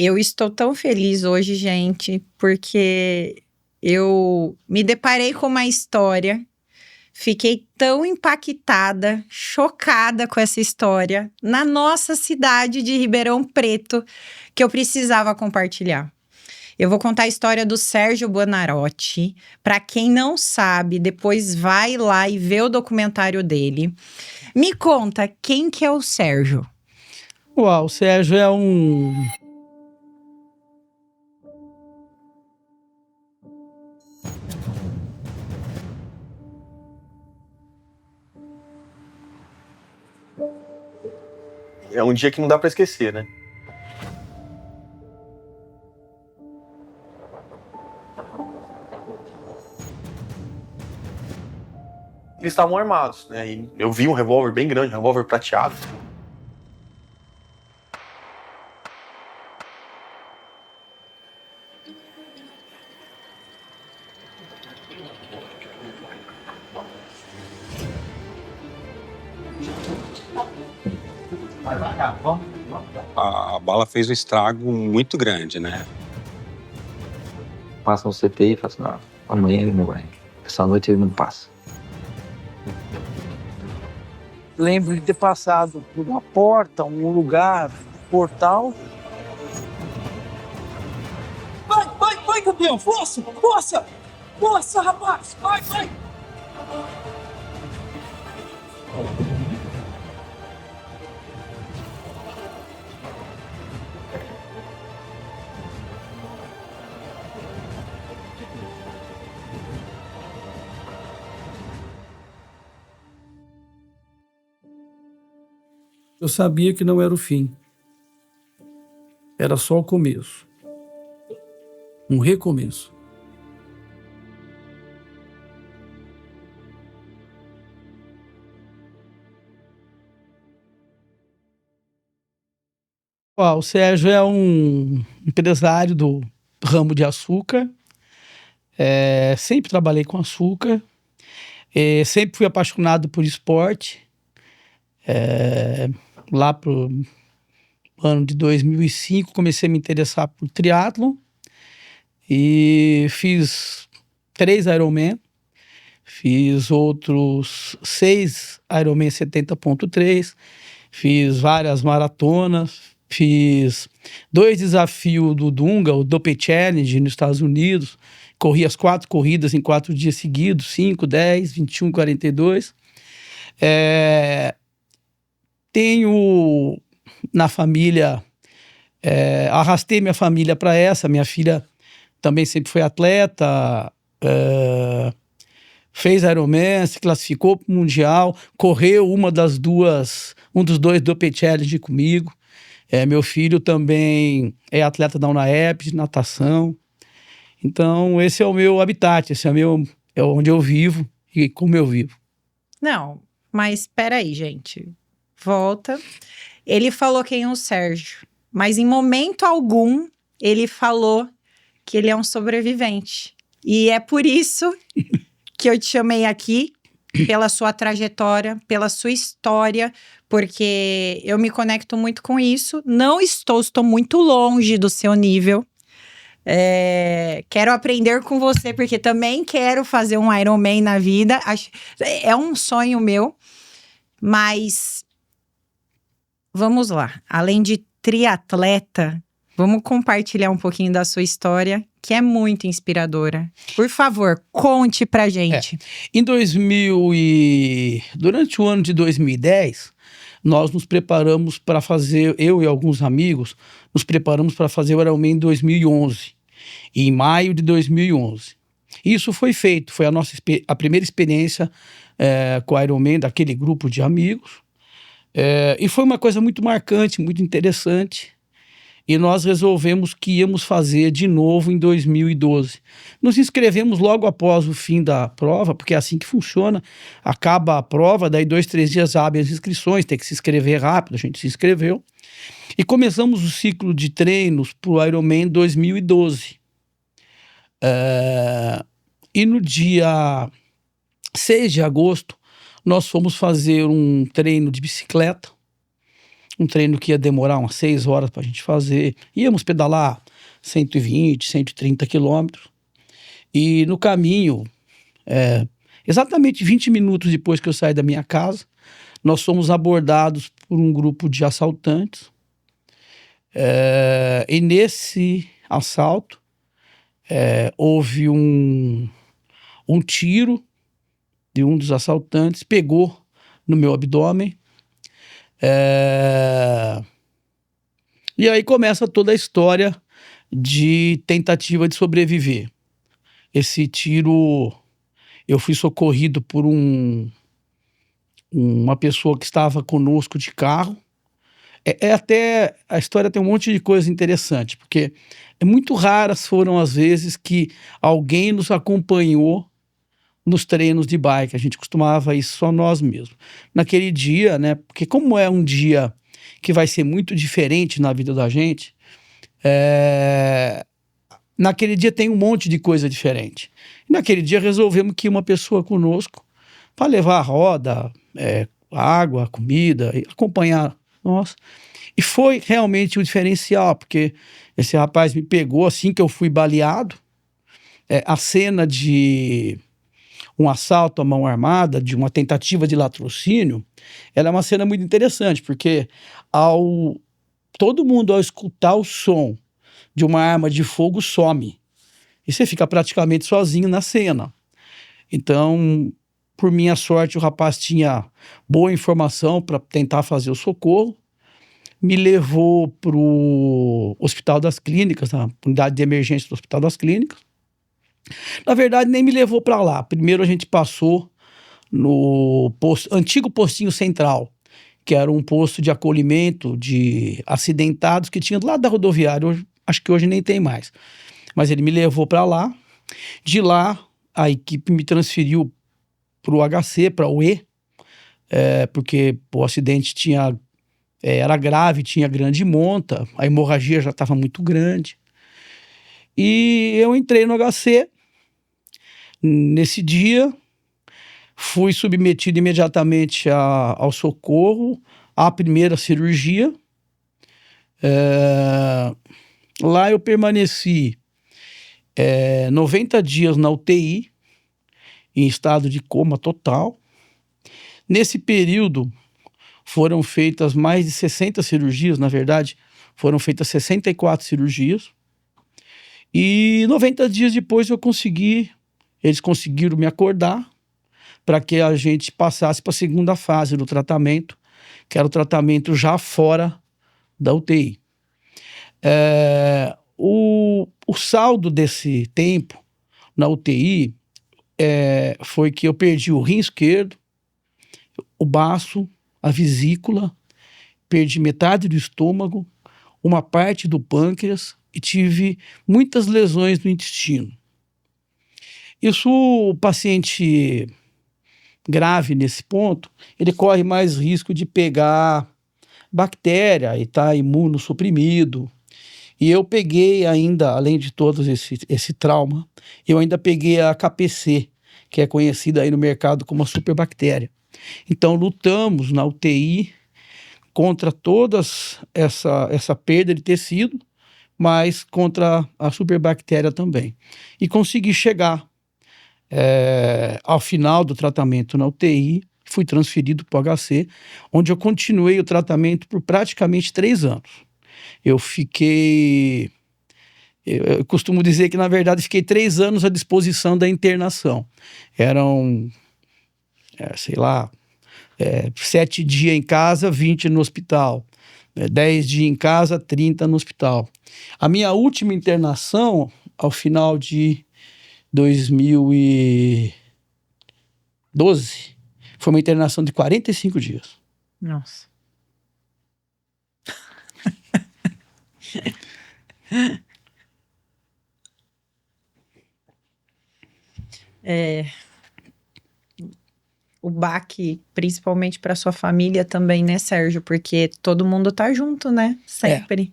Eu estou tão feliz hoje, gente, porque eu me deparei com uma história, fiquei tão impactada, chocada com essa história na nossa cidade de Ribeirão Preto, que eu precisava compartilhar. Eu vou contar a história do Sérgio Buonarroti. Para quem não sabe, depois vai lá e vê o documentário dele. Me conta, quem que é o Sérgio? Uau, o Sérgio é É um dia que não dá pra esquecer, né? Eles estavam armados, né? E eu vi um revólver bem grande, um revólver prateado. A bala fez um estrago muito grande, né? Passa no CTI e fala assim, não, amanhã ele não vai. Essa noite ele não passa. Lembro de ter passado por uma porta, um lugar, portal. Vai, campeão! Força, rapaz! Vai! Eu sabia que não era o fim. Era só o começo. Um recomeço. O Sérgio é um empresário do ramo de açúcar. Sempre trabalhei com açúcar. Sempre fui apaixonado por esporte. Lá pro ano de 2005, comecei a me interessar por triatlon. E fiz 3 Ironman. Fiz outros 6 Ironman 70.3. Fiz várias maratonas. Fiz 2 desafios do Dunga, o Dopey Challenge, nos Estados Unidos. Corri as 4 corridas em 4 dias seguidos, 5, 10, 21, 42. Tenho na família, arrastei minha família para essa. Minha filha também sempre foi atleta, fez Ironman, se classificou para o Mundial, correu um dos 2 Dopey Challenge comigo. Meu filho também é atleta da UNAEP, de natação. Então, esse é o meu habitat, é onde eu vivo e como eu vivo. Não, mas espera aí, gente. Volta. Ele falou quem é o Sérgio, mas em momento algum ele falou que ele é um sobrevivente. E é por isso que eu te chamei aqui, pela sua trajetória, pela sua história, porque eu me conecto muito com isso. Estou muito longe do seu nível. Quero aprender com você, porque também quero fazer um Ironman na vida. É um sonho meu, mas vamos lá. Além de triatleta, vamos compartilhar um pouquinho da sua história, que é muito inspiradora. Por favor, conte pra gente. Durante o ano de 2010, nós nos preparamos para fazer, eu e alguns amigos, nos preparamos para fazer o Ironman em 2011, em maio de 2011. Isso foi feito, foi a primeira experiência com o Ironman daquele grupo de amigos. E foi uma coisa muito marcante, muito interessante. E nós resolvemos que íamos fazer de novo em 2012. Nos inscrevemos logo após o fim da prova, porque é assim que funciona. Acaba a prova, daí 2, 3 dias abrem as inscrições, tem que se inscrever rápido, a gente se inscreveu. E começamos o ciclo de treinos para o Ironman em 2012. E no dia 6 de agosto, nós fomos fazer um treino de bicicleta um treino que ia demorar umas 6 horas para a gente fazer. Íamos pedalar 120, 130 quilômetros. E no caminho, exatamente 20 minutos depois que eu saí da minha casa, nós fomos abordados por um grupo de assaltantes. E nesse assalto, houve um tiro de um dos assaltantes, pegou no meu abdômen. E aí começa toda a história de tentativa de sobreviver. Esse tiro, eu fui socorrido por uma pessoa que estava conosco de carro. Até a história tem um monte de coisa interessante, porque muito raras foram as vezes que alguém nos acompanhou nos treinos de bike. A gente costumava ir só nós mesmos. Naquele dia, né? Porque como é um dia que vai ser muito diferente na vida da gente, naquele dia tem um monte de coisa diferente. E naquele dia resolvemos que uma pessoa conosco para levar a roda, água, comida, e acompanhar nós. E foi realmente um diferencial, porque esse rapaz me pegou assim que eu fui baleado. A cena de um assalto à mão armada, de uma tentativa de latrocínio, ela é uma cena muito interessante, porque todo mundo, ao escutar o som de uma arma de fogo, some. E você fica praticamente sozinho na cena. Então, por minha sorte, o rapaz tinha boa informação para tentar fazer o socorro. Me levou para o Hospital das Clínicas, na unidade de emergência do Hospital das Clínicas. Na verdade, nem me levou para lá. Primeiro a gente passou no antigo postinho central, que era um posto de acolhimento de acidentados que tinha do lado da rodoviária. Acho que hoje nem tem mais. Mas ele me levou para lá. De lá, a equipe me transferiu para o HC, para o E, porque o acidente era grave, tinha grande monta, a hemorragia já estava muito grande. E eu entrei no HC. Nesse dia, fui submetido imediatamente ao socorro, à primeira cirurgia. Lá eu permaneci 90 dias na UTI, em estado de coma total. Nesse período, foram feitas mais de 60 cirurgias, na verdade, foram feitas 64 cirurgias. E 90 dias depois eles conseguiram me acordar para que a gente passasse para a segunda fase do tratamento, que era o tratamento já fora da UTI. O saldo desse tempo na UTI foi que eu perdi o rim esquerdo, o baço, a vesícula, perdi metade do estômago, uma parte do pâncreas e tive muitas lesões no intestino. Isso, o paciente grave nesse ponto, ele corre mais risco de pegar bactéria e estar imunossuprimido. E eu peguei ainda, além de todo esse trauma, eu ainda peguei a KPC, que é conhecida aí no mercado como a superbactéria. Então lutamos na UTI contra toda essa perda de tecido, mas contra a superbactéria também. E consegui chegar ao final do tratamento na UTI, fui transferido para o HC, onde eu continuei o tratamento por praticamente 3 anos. Eu costumo dizer que, na verdade, fiquei 3 anos à disposição da internação. Eram, 7 dias em casa, 20 no hospital. 10 dias em casa, 30 no hospital. A minha última internação, ao final de 2012, foi uma internação de 45 dias. Nossa. O baque, principalmente para sua família também, né, Sérgio? Porque todo mundo tá junto, né? Sempre.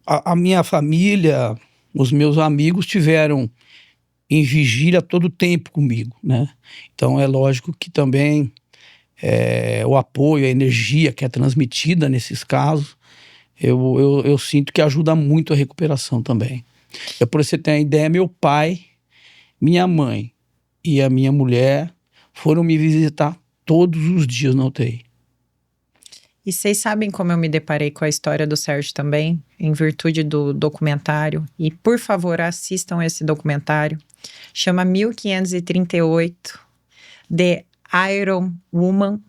A minha família, os meus amigos tiveram em vigília todo o tempo comigo, né? Então é lógico que também o apoio, a energia que é transmitida nesses casos, eu sinto que ajuda muito a recuperação também. Por você ter uma ideia, meu pai, minha mãe e a minha mulher foram me visitar todos os dias na UTI. E vocês sabem como eu me deparei com a história do Sérgio também, em virtude do documentário. E, por favor, assistam esse documentário. Chama 1538, The Iron Woman.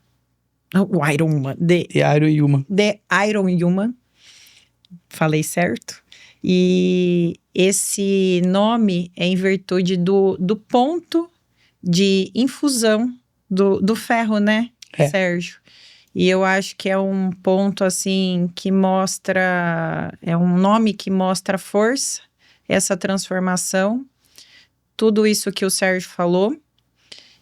O Iron Woman. The Iron Woman. The Iron Woman. Falei certo? E esse nome é em virtude do ponto de infusão do ferro, né, Sérgio? E eu acho que é um ponto, assim, que mostra... É um nome que mostra força, essa transformação. Tudo isso que o Sérgio falou.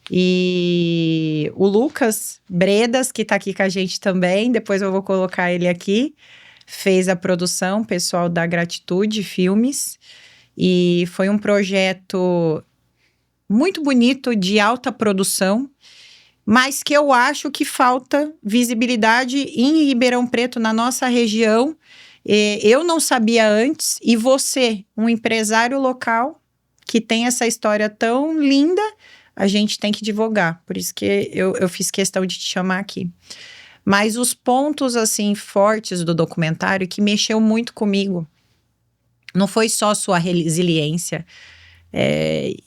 E o Lucas Bredas, que tá aqui com a gente também, depois eu vou colocar ele aqui, fez a produção, pessoal da Gratitude Filmes. E foi um projeto muito bonito, de alta produção, mas que eu acho que falta visibilidade em Ribeirão Preto, na nossa região. Eu não sabia antes, e você, um empresário local que tem essa história tão linda, a gente tem que divulgar. Por isso que eu fiz questão de te chamar aqui. Mas os pontos, assim, fortes do documentário que mexeu muito comigo, não foi só sua resiliência,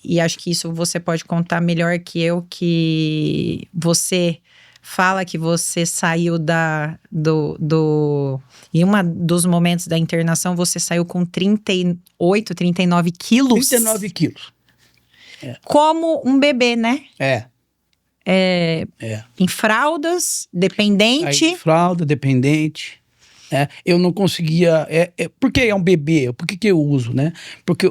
e acho que isso você pode contar melhor que eu, que você fala que você saiu em um dos momentos da internação, você saiu com 38, 39 quilos. 39 quilos. Como um bebê, né? É. Em fraldas, dependente. Aí, fralda, dependente. Eu não conseguia... porque é um bebê, por que eu uso, né? Porque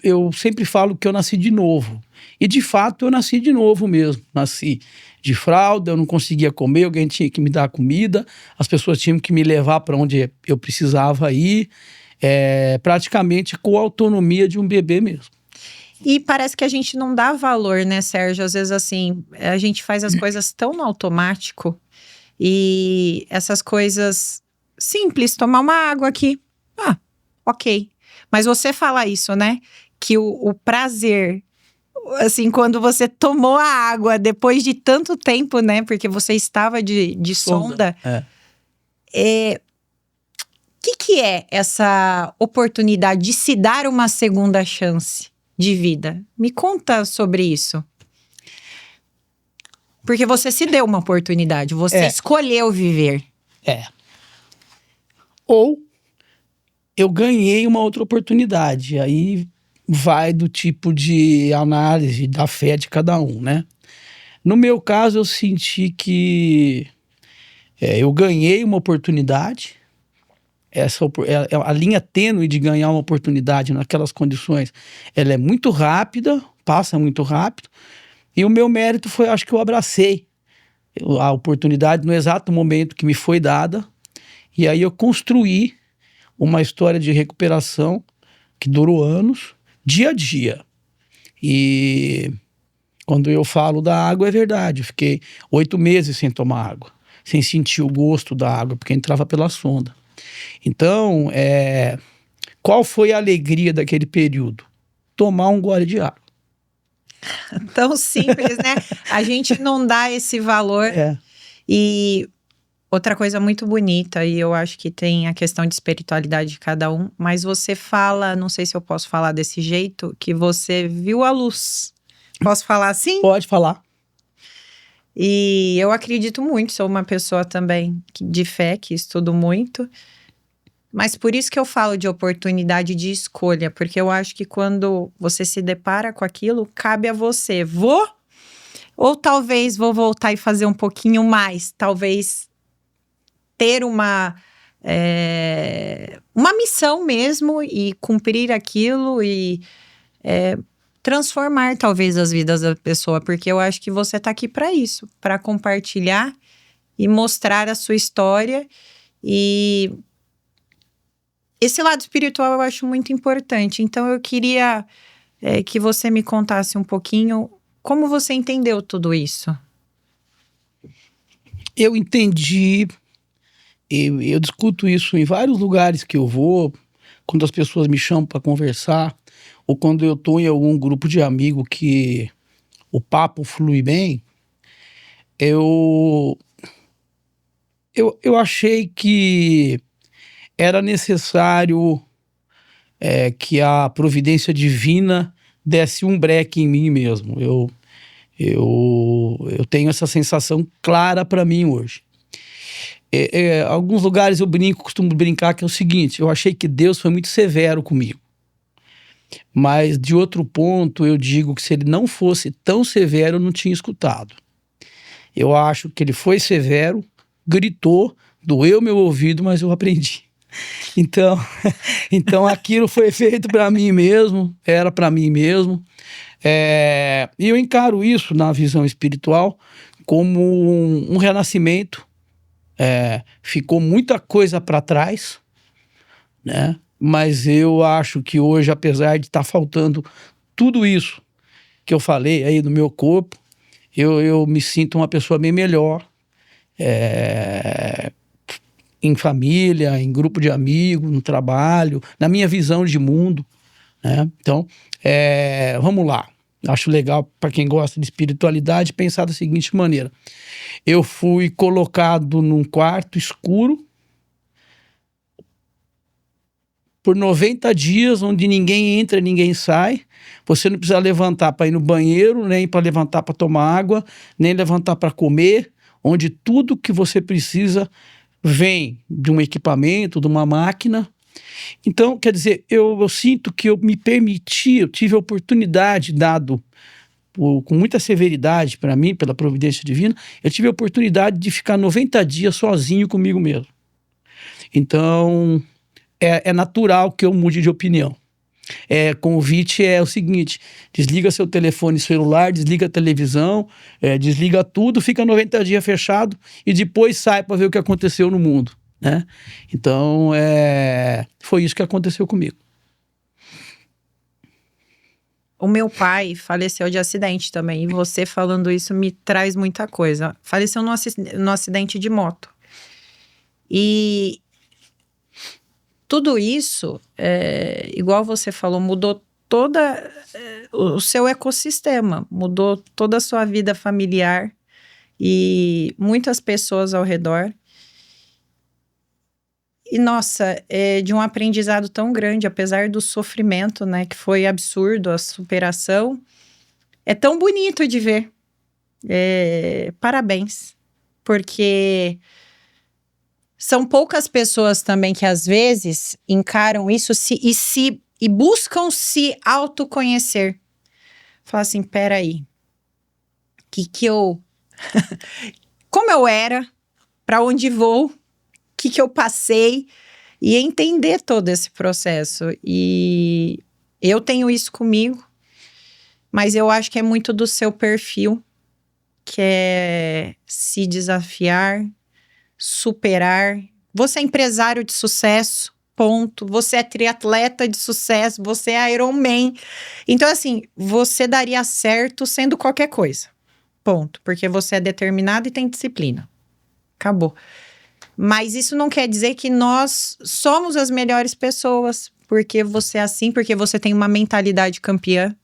eu sempre falo que eu nasci de novo. E, de fato, eu nasci de novo mesmo. Nasci de fralda, eu não conseguia comer, alguém tinha que me dar comida, as pessoas tinham que me levar para onde eu precisava ir, praticamente com a autonomia de um bebê mesmo. E parece que a gente não dá valor, né, Sérgio? Às vezes, assim, a gente faz as coisas tão no automático, e essas coisas simples, tomar uma água aqui, ok. Mas você fala isso, né? Que o prazer, assim, quando você tomou a água depois de tanto tempo, né? Porque você estava de sonda. Que é essa oportunidade de se dar uma segunda chance de vida? Me conta sobre isso. Porque você se deu uma oportunidade, você escolheu viver. Ou eu ganhei uma outra oportunidade. Aí vai do tipo de análise da fé de cada um, né? No meu caso, eu senti que eu ganhei uma oportunidade. A linha tênue de ganhar uma oportunidade naquelas condições, ela é muito rápida, passa muito rápido. E o meu mérito foi, acho que eu abracei a oportunidade no exato momento que me foi dada. E aí eu construí uma história de recuperação que durou anos, dia a dia. E quando eu falo da água, é verdade. Eu fiquei 8 meses sem tomar água, sem sentir o gosto da água, porque entrava pela sonda. Então, qual foi a alegria daquele período? Tomar um gole de água. Tão simples, né? A gente não dá esse valor. E outra coisa muito bonita, e eu acho que tem a questão de espiritualidade de cada um, mas você fala, não sei se eu posso falar desse jeito, que você viu a luz. Posso falar assim? Pode falar. E eu acredito muito, sou uma pessoa também de fé, que estudo muito. Mas por isso que eu falo de oportunidade de escolha, porque eu acho que quando você se depara com aquilo, cabe a você. Ou talvez vou voltar e fazer um pouquinho mais, talvez ter uma missão mesmo e cumprir aquilo e transformar talvez as vidas da pessoa, porque eu acho que você tá aqui para isso, para compartilhar e mostrar a sua história. E esse lado espiritual eu acho muito importante. Então eu queria que você me contasse um pouquinho como você entendeu tudo isso. Eu entendi, eu discuto isso em vários lugares que eu vou, quando as pessoas me chamam para conversar, ou quando eu estou em algum grupo de amigo que o papo flui bem, eu achei que era necessário que a providência divina desse um breque em mim mesmo. Eu tenho essa sensação clara para mim hoje. Alguns lugares eu costumo brincar que é o seguinte: eu achei que Deus foi muito severo comigo. Mas, de outro ponto, eu digo que se ele não fosse tão severo, eu não tinha escutado. Eu acho que ele foi severo, gritou, doeu meu ouvido, mas eu aprendi. Então aquilo foi feito para mim mesmo, era para mim mesmo. E eu encaro isso na visão espiritual como um renascimento. Ficou muita coisa para trás, né? Mas eu acho que hoje, apesar de estar faltando tudo isso que eu falei aí no meu corpo, eu me sinto uma pessoa bem melhor, em família, em grupo de amigos, no trabalho, na minha visão de mundo, né? Então, vamos lá. Acho legal para quem gosta de espiritualidade pensar da seguinte maneira: eu fui colocado num quarto escuro por 90 dias, onde ninguém entra, ninguém sai. Você não precisa levantar para ir no banheiro, nem para levantar para tomar água, nem levantar para comer, onde tudo que você precisa vem de um equipamento, de uma máquina. Então, quer dizer, eu sinto que eu me permiti, eu tive a oportunidade, dado com muita severidade para mim, pela providência divina, eu tive a oportunidade de ficar 90 dias sozinho comigo mesmo. Então, é natural que eu mude de opinião. Convite é o seguinte: desliga seu telefone celular, desliga a televisão, desliga tudo, fica 90 dias fechado e depois sai para ver o que aconteceu no mundo, né? Então, foi isso que aconteceu comigo. O meu pai faleceu de acidente também, e você falando isso me traz muita coisa. Faleceu no acidente de moto. E tudo isso, igual você falou, mudou toda o seu ecossistema, mudou toda a sua vida familiar e muitas pessoas ao redor. E, nossa, de um aprendizado tão grande, apesar do sofrimento, né, que foi absurdo, a superação, é tão bonito de ver. Parabéns, porque são poucas pessoas também que às vezes encaram isso e buscam se autoconhecer. Falar assim, peraí, como eu era, para onde vou, o que eu passei, e entender todo esse processo. E eu tenho isso comigo, mas eu acho que é muito do seu perfil, que é se desafiar, superar. Você é empresário de sucesso, ponto. Você é triatleta de sucesso, você é Ironman. Então, assim, você daria certo sendo qualquer coisa, ponto. Porque você é determinado e tem disciplina. Acabou. Mas isso não quer dizer que nós somos as melhores pessoas, porque você é assim, porque você tem uma mentalidade campeã.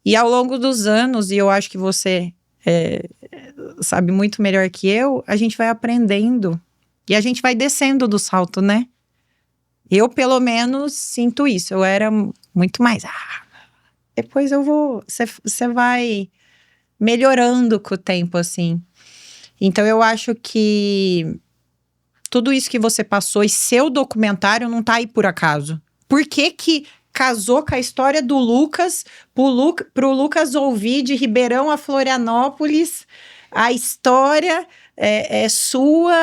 E ao longo dos anos, e eu acho que você sabe muito melhor que eu, a gente vai aprendendo e a gente vai descendo do salto, né? Eu, pelo menos, sinto isso. Eu era muito mais... depois eu vou... Você vai melhorando com o tempo, assim. Então, eu acho que tudo isso que você passou e seu documentário não tá aí por acaso. Por que casou com a história do Lucas, pro Lucas ouvir de Ribeirão a Florianópolis, a história é sua,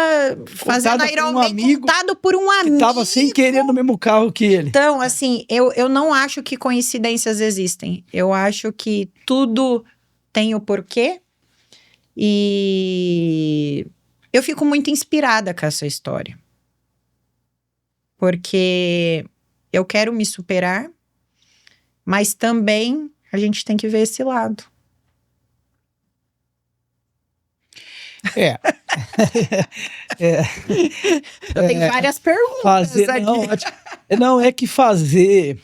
fazendo Ironman, contado por um amigo. Que tava sem querer no mesmo carro que ele. Então, assim, eu não acho que coincidências existem. Eu acho que tudo tem o porquê. E eu fico muito inspirada com essa história. Porque eu quero me superar, mas também a gente tem que ver esse lado. É. Eu tenho várias perguntas Fazer, aqui. não, é que fazer,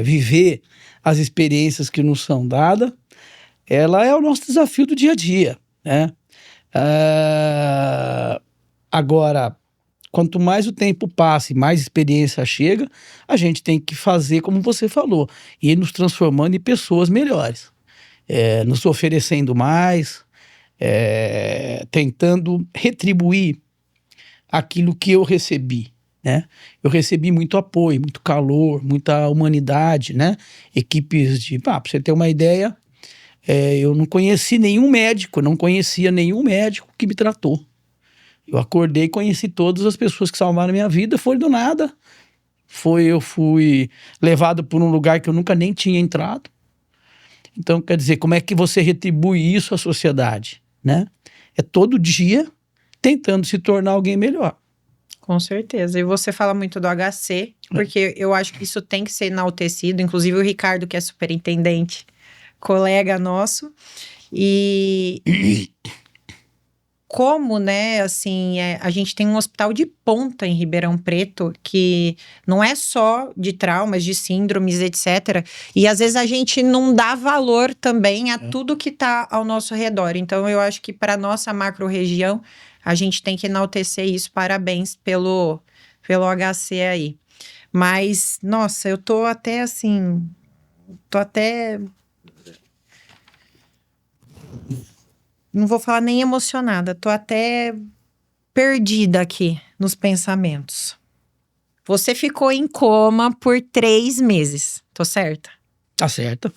viver as experiências que nos são dadas, ela é o nosso desafio do dia a dia, né? Agora, quanto mais o tempo passa e mais experiência chega, a gente tem que fazer como você falou, ir nos transformando em pessoas melhores, nos oferecendo mais, tentando retribuir aquilo que eu recebi, né? Eu recebi muito apoio, muito calor, muita humanidade, né? Equipes pra você ter uma ideia, eu não conhecia nenhum médico que me tratou. Eu acordei e conheci todas as pessoas que salvaram a minha vida, foi do nada. Eu fui levado por um lugar que eu nunca nem tinha entrado. Então, quer dizer, como é que você retribui isso à sociedade, né? É todo dia tentando se tornar alguém melhor. Com certeza. E você fala muito do HC, porque eu acho que isso tem que ser enaltecido. Inclusive o Ricardo, que é superintendente, colega nosso. E como, né, assim, a gente tem um hospital de ponta em Ribeirão Preto, que não é só de traumas, de síndromes, etc. E às vezes a gente não dá valor também a tudo que está ao nosso redor. Então eu acho que para nossa macro-região, a gente tem que enaltecer isso. Parabéns pelo HC aí. Mas, nossa, eu tô até assim... Não vou falar nem emocionada, tô até perdida aqui nos pensamentos. Você ficou em coma por 3 meses, tô certa? Tá certo.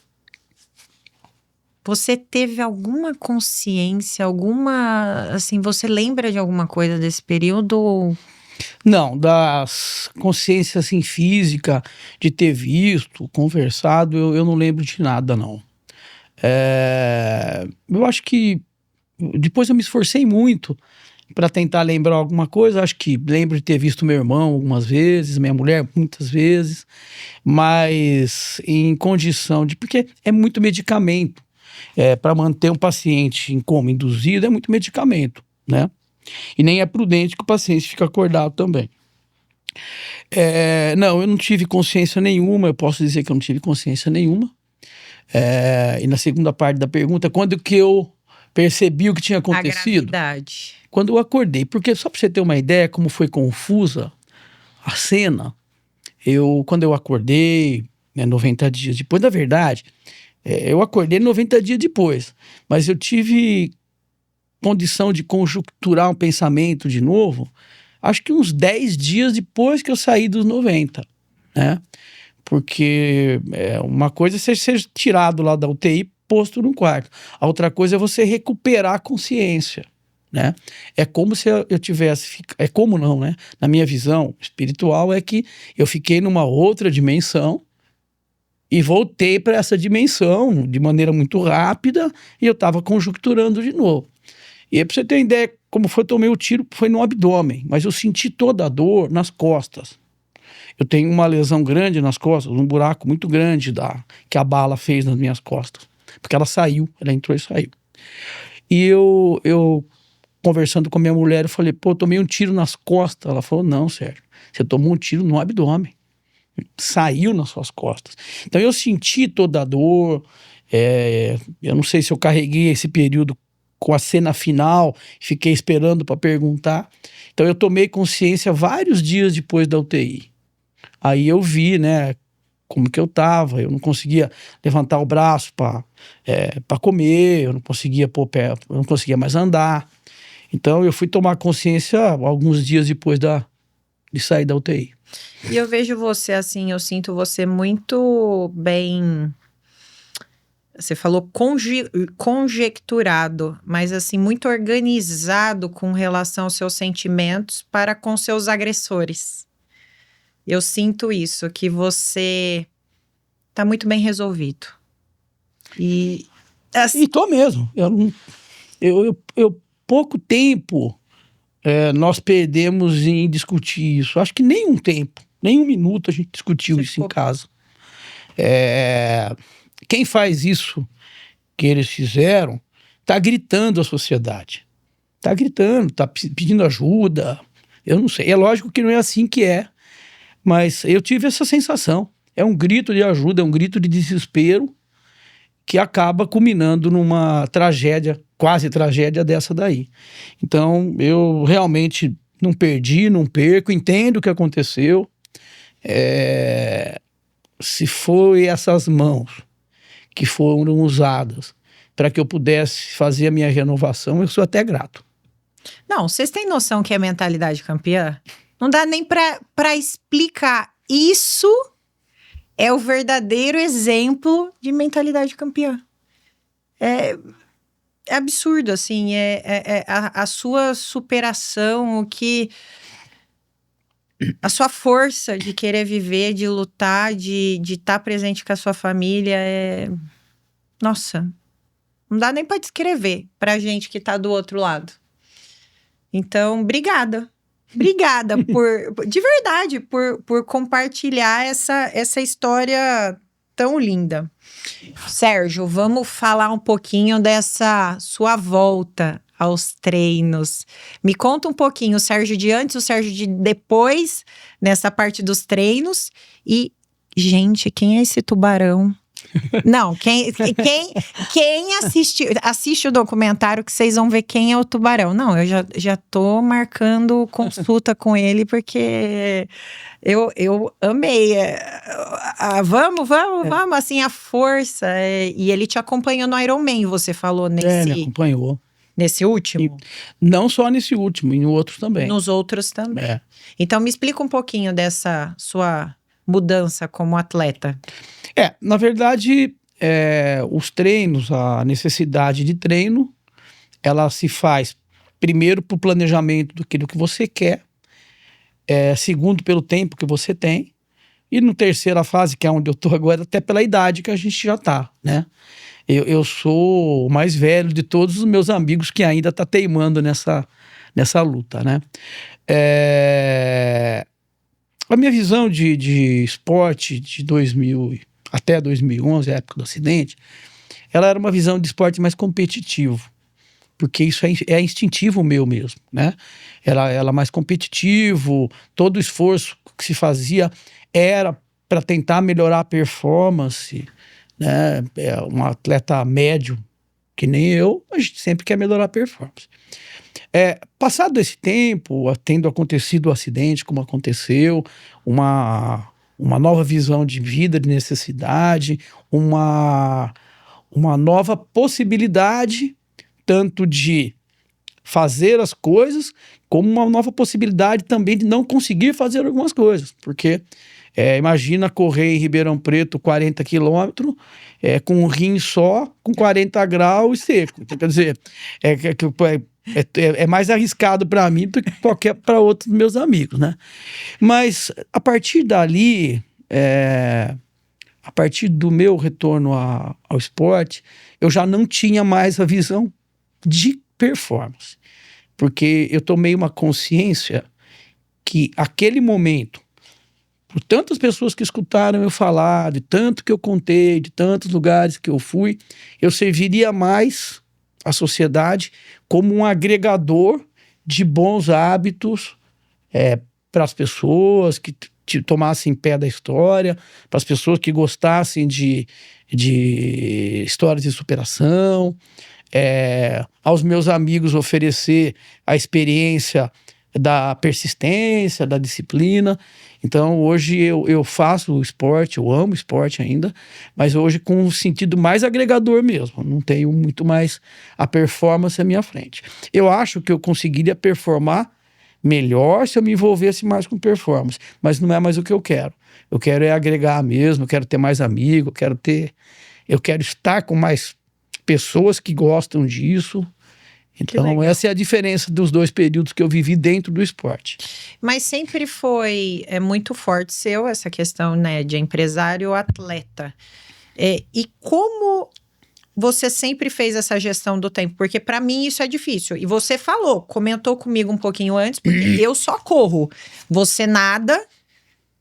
Você teve alguma consciência, assim, você lembra de alguma coisa desse período? Não, das consciências assim, física, de ter visto, conversado, eu não lembro de nada, não. Eu acho que depois eu me esforcei muito para tentar lembrar alguma coisa. Acho que lembro de ter visto meu irmão algumas vezes, minha mulher muitas vezes, mas em condição de... Porque é muito medicamento. Para manter um paciente em coma induzido é muito medicamento, né? E nem é prudente que o paciente fique acordado também. Não, eu não tive consciência nenhuma, eu posso dizer que eu não tive consciência nenhuma. E na segunda parte da pergunta, quando que eu percebi o que tinha acontecido? A gravidade. Quando eu acordei, porque só para você ter uma ideia como foi confusa a cena, quando eu acordei, 90 dias depois, na verdade, eu acordei 90 dias depois, mas eu tive condição de conjunturar um pensamento de novo, acho que uns 10 dias depois que eu saí dos 90, né? Porque uma coisa é você ser tirado lá da UTI, posto num quarto. A outra coisa é você recuperar a consciência, né? É como se eu tivesse... É como não, né? Na minha visão espiritual é que eu fiquei numa outra dimensão e voltei para essa dimensão de maneira muito rápida e eu estava conjunturando de novo. E aí, para você ter uma ideia como foi, eu tomei o tiro, foi no abdômen, mas eu senti toda a dor nas costas. Eu tenho uma lesão grande nas costas, um buraco muito grande que a bala fez nas minhas costas. Porque ela entrou e saiu. E eu conversando com a minha mulher, eu falei, pô, eu tomei um tiro nas costas. Ela falou, não, Sérgio, você tomou um tiro no abdômen. Saiu nas suas costas. Então eu senti toda a dor, eu não sei se eu carreguei esse período com a cena final, fiquei esperando para perguntar. Então eu tomei consciência vários dias depois da UTI. Aí eu vi, né, como que eu tava, eu não conseguia levantar o braço para comer, eu não conseguia pôr pé, eu não conseguia mais andar. Então eu fui tomar consciência alguns dias depois de sair da UTI. E eu vejo você assim, eu sinto você muito bem... Você falou conjecturado, mas assim, muito organizado com relação aos seus sentimentos para com seus agressores. Eu sinto isso, que você tá muito bem resolvido. E assim... E tô mesmo. Eu pouco tempo nós perdemos em discutir isso. Acho que nem um minuto a gente discutiu isso em casa. Quem faz isso que eles fizeram tá gritando à sociedade. tá gritando, tá pedindo ajuda. Eu não sei. É lógico que não é assim que é, mas eu tive essa sensação. É um grito de ajuda, é um grito de desespero que acaba culminando numa tragédia, quase tragédia dessa daí. Então, eu realmente não perdi, não perco, entendo o que aconteceu. Se foi essas mãos que foram usadas para que eu pudesse fazer a minha renovação, eu sou até grato. Não, vocês têm noção que é mentalidade campeã? Não dá nem pra explicar. Isso é o verdadeiro exemplo de mentalidade campeã. É absurdo, assim. A sua superação, a sua força de querer viver, de lutar, de estar presente com a sua família. Nossa, não dá nem pra descrever pra gente que tá do outro lado. Então, obrigada. Obrigada de verdade, por compartilhar essa história tão linda. Sérgio, vamos falar um pouquinho dessa sua volta aos treinos. Me conta um pouquinho, o Sérgio de antes, o Sérgio de depois, nessa parte dos treinos. E, gente, quem é esse tubarão? Não, quem assiste o documentário que vocês vão ver quem é o tubarão. Não, eu já tô marcando consulta com ele porque eu amei. Vamos, assim, a força. E ele te acompanhou no Ironman, você falou Me acompanhou. Nesse último? Não só nesse último, em outros também. Nos outros também. Então me explica um pouquinho dessa sua mudança como atleta. Na verdade, os treinos, a necessidade de treino, ela se faz primeiro para o planejamento do que você quer, segundo pelo tempo que você tem, e no terceira fase, que é onde eu estou agora, até pela idade que a gente já está, né? Eu sou o mais velho de todos os meus amigos que ainda está teimando nessa luta, né? A minha visão de esporte de 2000 até 2011, a época do acidente, ela era uma visão de esporte mais competitivo, porque isso é instintivo meu mesmo, né? Ela mais competitivo, todo o esforço que se fazia era para tentar melhorar a performance, né? Um atleta médio, que nem eu, a gente sempre quer melhorar a performance. Passado esse tempo, tendo acontecido o acidente como aconteceu, uma nova visão de vida, de necessidade, uma nova possibilidade, tanto de fazer as coisas, como uma nova possibilidade também de não conseguir fazer algumas coisas. Porque imagina correr em Ribeirão Preto 40 quilômetros, com um rim só, com 40 graus e seco. Quer dizer, é mais arriscado para mim do que qualquer para outros meus amigos, né? Mas a partir dali, a partir do meu retorno ao esporte, eu já não tinha mais a visão de performance, porque eu tomei uma consciência que aquele momento, por tantas pessoas que escutaram eu falar, de tanto que eu contei, de tantos lugares que eu fui, eu serviria mais a sociedade como um agregador de bons hábitos para as pessoas que tomassem pé da história, para as pessoas que gostassem de histórias de superação, aos meus amigos oferecer a experiência da persistência, da disciplina. Então hoje eu faço o esporte, eu amo esporte ainda, mas hoje com um sentido mais agregador mesmo, não tenho muito mais a performance à minha frente. Eu acho que eu conseguiria performar melhor se eu me envolvesse mais com performance, mas não é mais o que eu quero. Eu quero agregar mesmo, eu quero ter mais amigos, eu quero estar com mais pessoas que gostam disso. Então, essa é a diferença dos dois períodos que eu vivi dentro do esporte. Mas sempre foi muito forte seu essa questão, né, de empresário atleta. E como você sempre fez essa gestão do tempo? Porque para mim isso é difícil. E você comentou comigo um pouquinho antes, porque eu só corro. Você nada,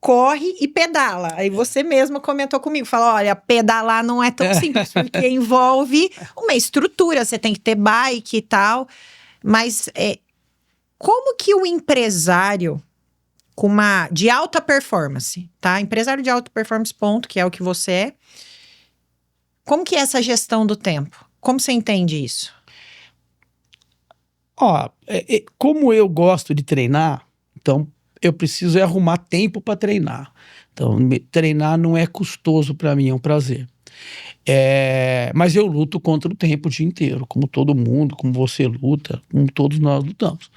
corre e pedala. Aí você mesmo comentou comigo, falou, olha, pedalar não é tão simples, porque envolve uma estrutura, você tem que ter bike e tal. Mas como que o empresário de alta performance, tá? Empresário de alta performance, ponto, que é o que você é. Como que é essa gestão do tempo? Como você entende isso? Ó, como eu gosto de treinar, então eu preciso arrumar tempo para treinar. Então, treinar não é custoso para mim, é um prazer. Mas eu luto contra o tempo o dia inteiro, como todo mundo, como você luta, como todos nós lutamos.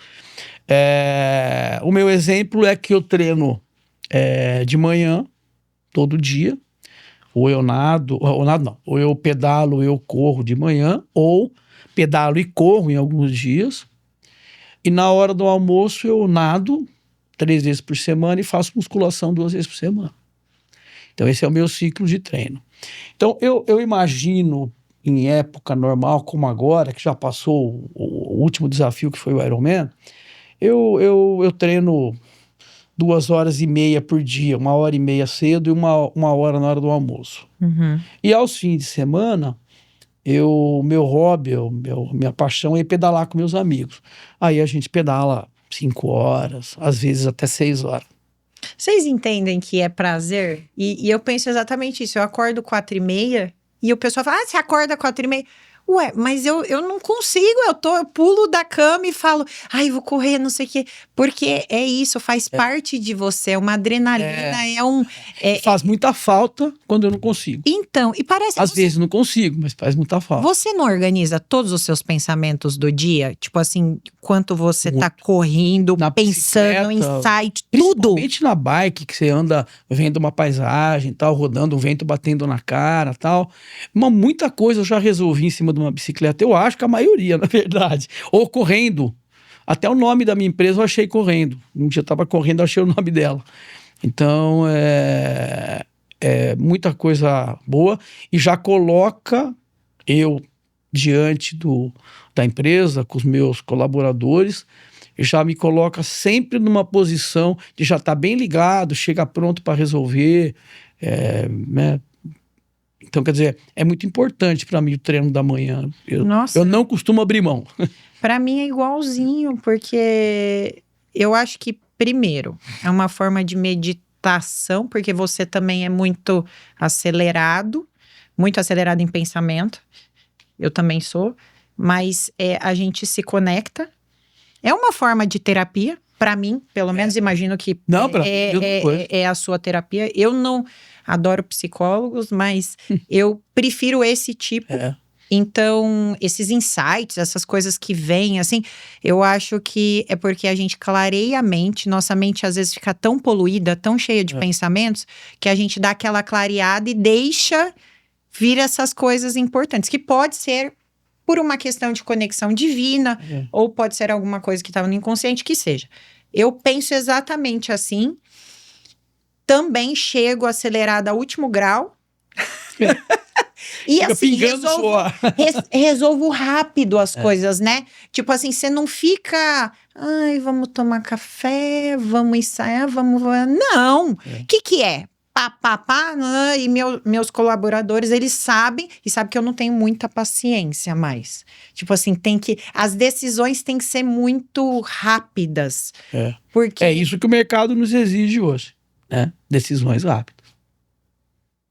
O meu exemplo é que eu treino de manhã, todo dia, ou eu nado, ou eu pedalo, eu corro de manhã, ou pedalo e corro em alguns dias, e na hora do almoço eu nado 3 vezes por semana e faço musculação 2 vezes por semana. Então esse é o meu ciclo de treino. Então eu imagino em época normal como agora, que já passou o último desafio que foi o Ironman, eu treino 2h30 por dia, 1h30 cedo e uma hora na hora do almoço. Uhum. E aos fins de semana, meu hobby, minha paixão é pedalar com meus amigos. Aí a gente pedala 5 horas, às vezes até 6 horas. Vocês entendem que é prazer? E eu penso exatamente isso. Eu acordo 4h30 e o pessoal fala, você acorda 4h30? Ué, mas eu não consigo, eu pulo da cama e falo, vou correr, não sei o quê. Porque é isso, faz parte de você, é uma adrenalina, Faz muita falta quando eu não consigo. Então, e parece... Às vezes não consigo, mas faz muita falta. Você não organiza todos os seus pensamentos do dia? Tipo assim, enquanto você tá correndo, pensando em site, tudo? Principalmente na bike, que você anda vendo uma paisagem, tal, rodando, o vento batendo na cara, tal. Muita coisa eu já resolvi em cima de uma bicicleta. Eu acho que a maioria, na verdade. Ou correndo. Até o nome da minha empresa eu achei correndo. Um dia eu tava correndo, eu achei o nome dela. Então, muita coisa boa. E já coloca eu diante da empresa, com os meus colaboradores, já me coloca sempre numa posição de já estar bem ligado, chega pronto para resolver, né? Então, quer dizer, é muito importante para mim o treino da manhã. Eu não costumo abrir mão. Para mim é igualzinho, porque eu acho que, primeiro, é uma forma de meditação, porque você também é muito acelerado em pensamento. Eu também sou, mas a gente se conecta. É uma forma de terapia, para mim, pelo menos imagino que é a sua terapia. Eu não adoro psicólogos, mas eu prefiro esse tipo. Então, esses insights, essas coisas que vêm, assim, eu acho que é porque a gente clareia a mente, nossa mente às vezes fica tão poluída, tão cheia de pensamentos, que a gente dá aquela clareada e deixa vir essas coisas importantes, que pode ser por uma questão de conexão divina, ou pode ser alguma coisa que estava no inconsciente, que seja. Eu penso exatamente assim, também chego acelerada a último grau, e assim, resolvo rápido as coisas, né? Tipo assim, você não fica, vamos tomar café, vamos ensaiar, vamos... Não! O que é? E meus colaboradores, eles sabem, e sabem que eu não tenho muita paciência mais. Tipo assim, as decisões têm que ser muito rápidas. Porque... É isso que o mercado nos exige hoje, né? Decisões rápidas.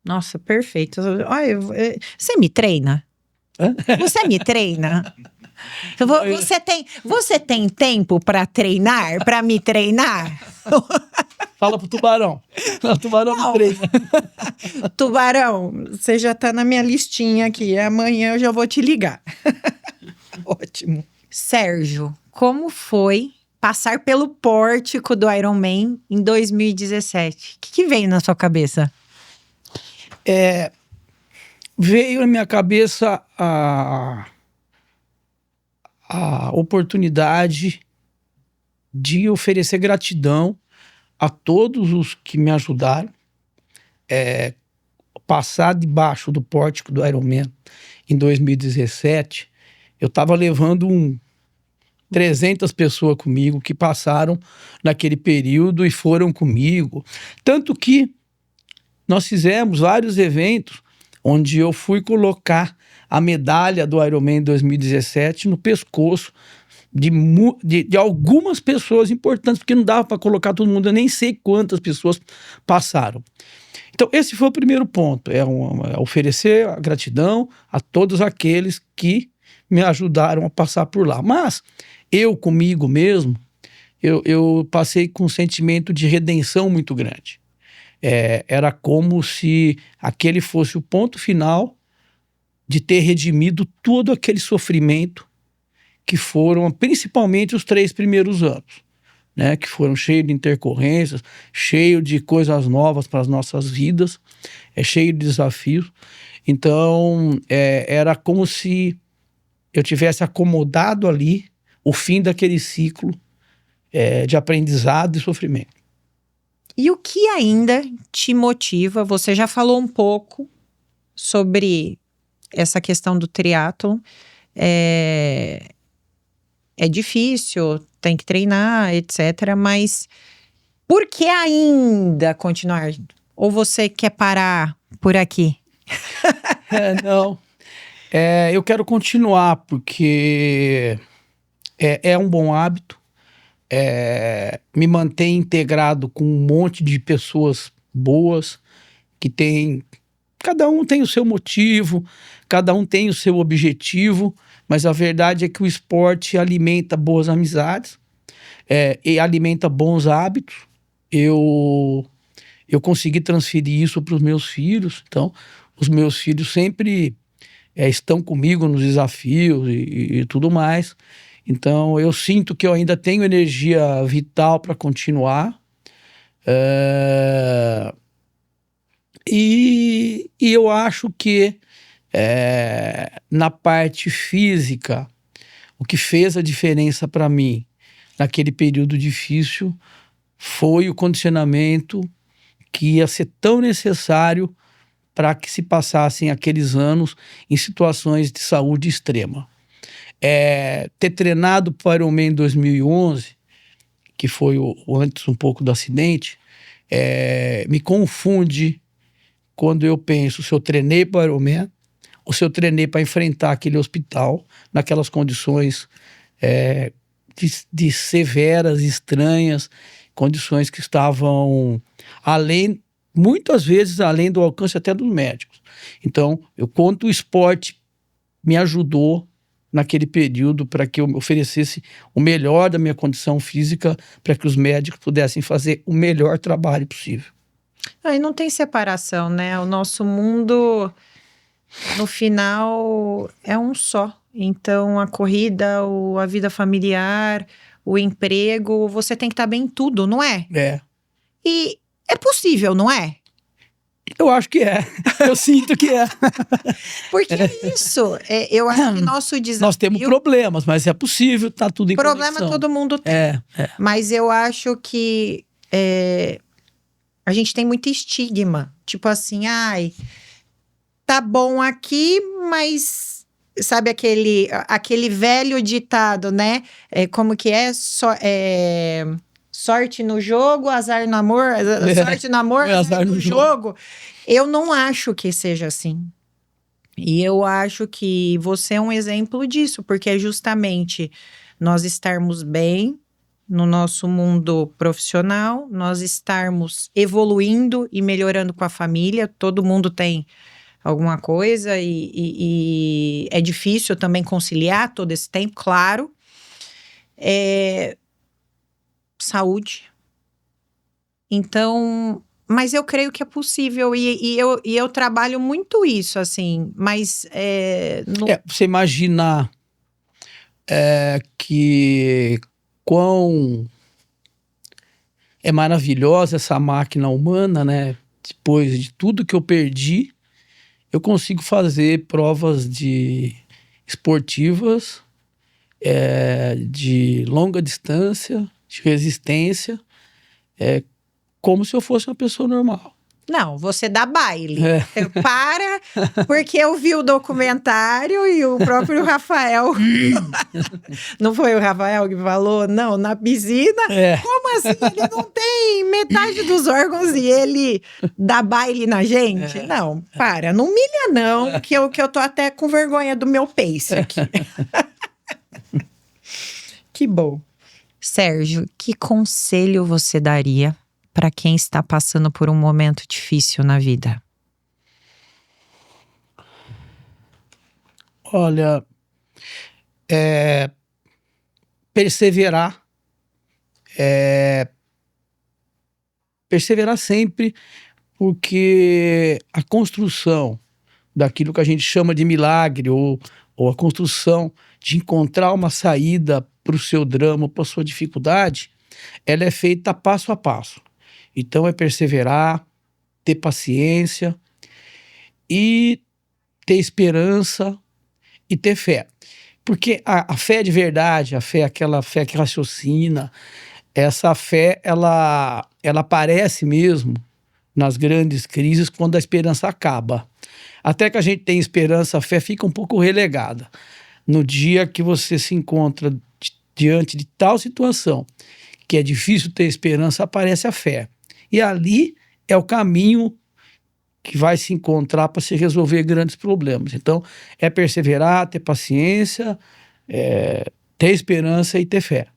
Nossa, perfeito. Você me treina? Você me treina? Você tem tempo para treinar, para me treinar? Fala pro Tubarão. O Tubarão me treina. Tubarão, você já tá na minha listinha aqui. Amanhã eu já vou te ligar. Ótimo. Sérgio, como foi passar pelo pórtico do Ironman em 2017? O que veio na sua cabeça? Veio na minha cabeça a oportunidade de oferecer gratidão a todos os que me ajudaram. Passar debaixo do pórtico do Ironman em 2017, eu estava levando 300 pessoas comigo que passaram naquele período e foram comigo. Tanto que nós fizemos vários eventos onde eu fui colocar a medalha do Ironman 2017 no pescoço de algumas pessoas importantes, porque não dava para colocar todo mundo, eu nem sei quantas pessoas passaram. Então, esse foi o primeiro ponto, é oferecer a gratidão a todos aqueles que me ajudaram a passar por lá. Mas, eu comigo mesmo, eu passei com um sentimento de redenção muito grande. Era como se aquele fosse o ponto final de ter redimido todo aquele sofrimento que foram principalmente os 3 primeiros anos, né? Que foram cheios de intercorrências, cheio de coisas novas para as nossas vidas, cheio de desafios. Então, era como se eu tivesse acomodado ali o fim daquele ciclo de aprendizado e sofrimento. E o que ainda te motiva? Você já falou um pouco sobre essa questão do triatlon. É difícil, tem que treinar, etc. Mas por que ainda continuar? Ou você quer parar por aqui? Não. Eu quero continuar porque é um bom hábito. Me mantém integrado com um monte de pessoas boas que cada um tem o seu motivo, cada um tem o seu objetivo, mas a verdade é que o esporte alimenta boas amizades, e alimenta bons hábitos. Eu consegui transferir isso para os meus filhos, então os meus filhos sempre estão comigo nos desafios e tudo mais. Então, eu sinto que eu ainda tenho energia vital para continuar. E eu acho que na parte física, o que fez a diferença para mim naquele período difícil foi o condicionamento que ia ser tão necessário para que se passassem aqueles anos em situações de saúde extrema. Ter treinado para o Ironman em 2011, que foi antes um pouco do acidente, me confunde quando eu penso se eu treinei para o Ironman ou se eu treinei para enfrentar aquele hospital naquelas condições de severas, estranhas, condições que estavam muitas vezes além do alcance até dos médicos. Então, eu conto o esporte me ajudou naquele período para que eu oferecesse o melhor da minha condição física para que os médicos pudessem fazer o melhor trabalho possível. E não tem separação, né? O nosso mundo, no final, é um só. Então, a corrida, a vida familiar, o emprego, você tem que estar bem em tudo, não é? E é possível, não é? Eu acho que é. Eu sinto que é. Porque isso, eu acho que nosso desafio... Nós temos problemas, mas é possível, tá tudo em Problema conexão. todo mundo tem. Mas eu acho que a gente tem muito estigma. Tipo assim, tá bom aqui, mas... Sabe aquele velho ditado, né? Como que é? Sorte no jogo, azar no amor. Sorte no amor, azar no jogo. Eu não acho que seja assim. E eu acho que você é um exemplo disso, porque é justamente nós estarmos bem no nosso mundo profissional, nós estarmos evoluindo e melhorando com a família. Todo mundo tem alguma coisa e é difícil também conciliar todo esse tempo, claro. Saúde. Então, mas eu creio que é possível e eu trabalho muito isso, assim, mas... você imaginar que quão é maravilhosa essa máquina humana, né? Depois de tudo que eu perdi, eu consigo fazer provas esportivas de longa distância, de resistência, como se eu fosse uma pessoa normal. Não, você dá baile. Você para, porque eu vi o documentário e o próprio Rafael... Não foi o Rafael que falou? Não, na piscina? Como assim? Ele não tem metade dos órgãos e ele dá baile na gente? Não, para. Não humilha não, que eu tô até com vergonha do meu pace aqui. Que bom. Sérgio, que conselho você daria para quem está passando por um momento difícil na vida? Olha, perseverar, perseverar sempre, porque a construção daquilo que a gente chama de milagre, ou a construção de encontrar uma saída para o seu drama, para a sua dificuldade, ela é feita passo a passo. Então é perseverar, ter paciência e ter esperança e ter fé. Porque a fé de verdade, aquela fé que raciocina, essa fé, ela aparece mesmo nas grandes crises quando a esperança acaba. Até que a gente tem esperança, a fé fica um pouco relegada. No dia que você se encontra diante de tal situação que é difícil ter esperança, aparece a fé. E ali é o caminho que vai se encontrar para se resolver grandes problemas. Então, é perseverar, ter paciência, ter esperança e ter fé.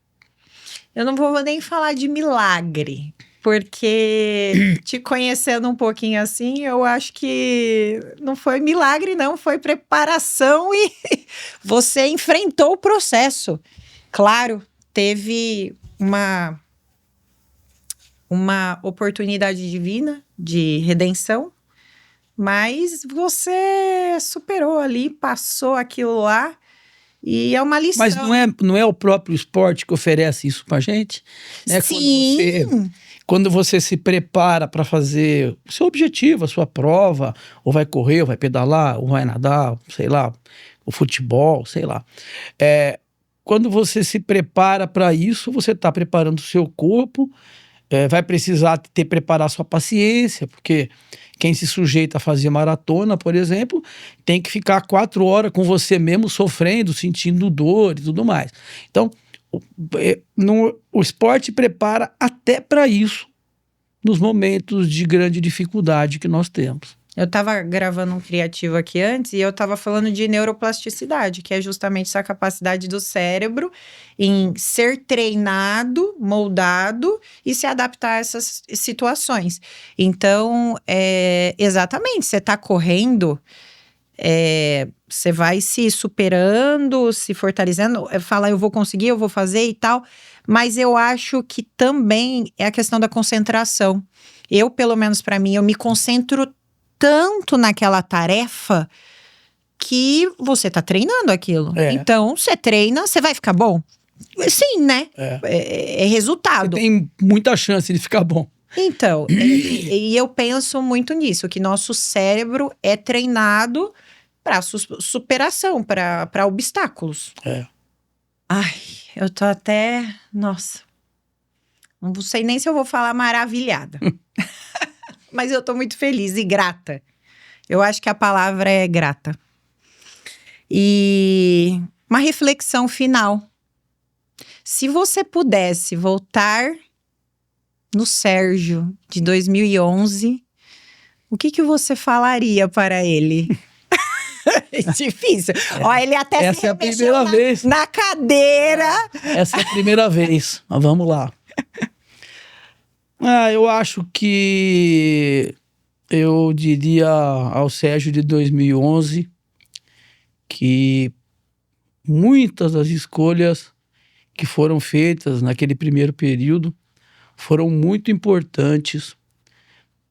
Eu não vou nem falar de milagre, porque te conhecendo um pouquinho assim, eu acho que não foi milagre, não, foi preparação e você enfrentou o processo. Claro, teve uma oportunidade divina de redenção, mas você superou ali, passou aquilo lá. E é uma lição. Mas não é o próprio esporte que oferece isso pra gente? Né? Sim. Quando você se prepara para fazer o seu objetivo, a sua prova, ou vai correr, ou vai pedalar, ou vai nadar, sei lá, o futebol, sei lá. Quando você se prepara para isso, você está preparando o seu corpo, vai precisar preparar sua paciência, porque quem se sujeita a fazer maratona, por exemplo, tem que ficar 4 horas com você mesmo sofrendo, sentindo dor e tudo mais. Então, o esporte prepara até para isso nos momentos de grande dificuldade que nós temos. Eu estava gravando um criativo aqui antes e eu estava falando de neuroplasticidade, que é justamente essa capacidade do cérebro em ser treinado, moldado e se adaptar a essas situações. Então, exatamente, você está correndo, você vai se superando, se fortalecendo, fala eu vou conseguir, eu vou fazer e tal, mas eu acho que também é a questão da concentração. Eu, pelo menos para mim, eu me concentro tanto naquela tarefa que você tá treinando aquilo. Então, você treina, você vai ficar bom? Sim, né? É resultado. Você tem muita chance de ficar bom. Então, e eu penso muito nisso, que nosso cérebro é treinado para superação, para obstáculos. Ai, eu tô até... Nossa. Não sei nem se eu vou falar maravilhada. Mas eu tô muito feliz e grata. Eu acho que a palavra é grata. E uma reflexão final. Se você pudesse voltar no Sérgio de 2011, o que você falaria para ele? É difícil. Ó, ele até essa se é a primeira vez. Na cadeira. Essa é a primeira vez. Mas vamos lá. Eu acho que eu diria ao Sérgio de 2011 que muitas das escolhas que foram feitas naquele primeiro período foram muito importantes